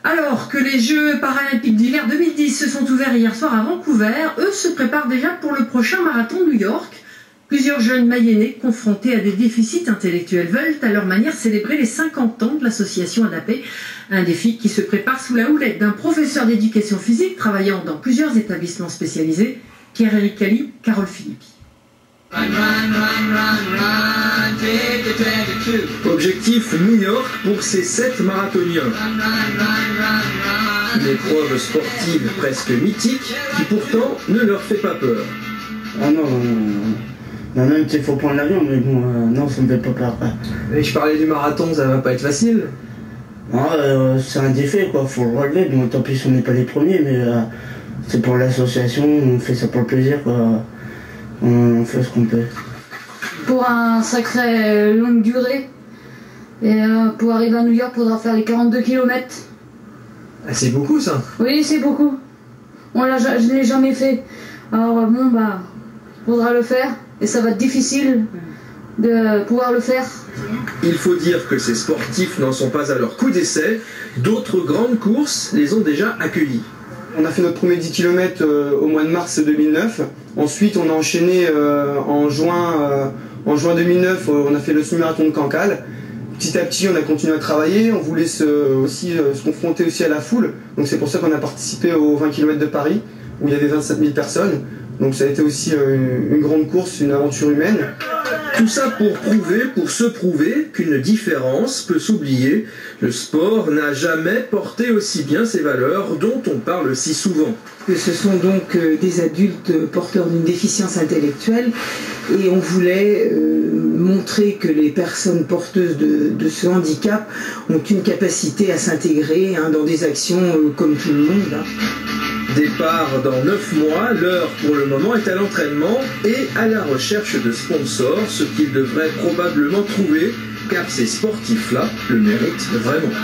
Alors que les Jeux paralympiques d'hiver 2010 se sont ouverts hier soir à Vancouver, eux se préparent déjà pour le prochain marathon de New York. Plusieurs jeunes Mayennais confrontés à des déficits intellectuels veulent à leur manière célébrer les 50 ans de l'association ADAPE, un défi qui se prépare sous la houlette d'un professeur d'éducation physique travaillant dans plusieurs établissements spécialisés, Pierre-Éric Cali, Carole Philippi. Objectif New York pour ces 7 marathoniens. Une épreuve sportive presque mythique qui pourtant ne leur fait pas peur. Ah non, même s'il faut prendre l'avion, mais bon, non, ça me fait pas peur. Et je parlais du marathon, ça va pas être facile. C'est un défi, quoi, faut le relever. Bon, tant pis si on n'est pas les premiers, mais c'est pour l'association, on fait ça pour le plaisir, quoi. On fait ce qu'on peut. Pour un sacré longue durée, et pour arriver à New York, il faudra faire les 42 km. Ah, c'est beaucoup ça. Oui, c'est beaucoup. Je ne l'ai jamais fait. Alors bon, faudra le faire, et ça va être difficile de pouvoir le faire. Il faut dire que ces sportifs n'en sont pas à leur coup d'essai. D'autres grandes courses les ont déjà accueillis. On a fait notre premier 10 km au mois de mars 2009. Ensuite, on a enchaîné en juin 2009, on a fait le semi-marathon de Cancale. Petit à petit, on a continué à travailler. On voulait se confronter aussi à la foule. Donc c'est pour ça qu'on a participé aux 20 km de Paris, où il y avait 27 000 personnes. Donc ça a été aussi une grande course, une aventure humaine. Tout ça pour se prouver qu'une différence peut s'oublier. Le sport n'a jamais porté aussi bien ses valeurs dont on parle si souvent. Ce sont donc des adultes porteurs d'une déficience intellectuelle et on voulait montrer que les personnes porteuses de ce handicap ont une capacité à s'intégrer dans des actions comme tout le monde. Départ dans 9 mois, l'heure pour le moment est à l'entraînement et à la recherche de sponsors, ce qu'ils devraient probablement trouver, car ces sportifs-là le méritent vraiment.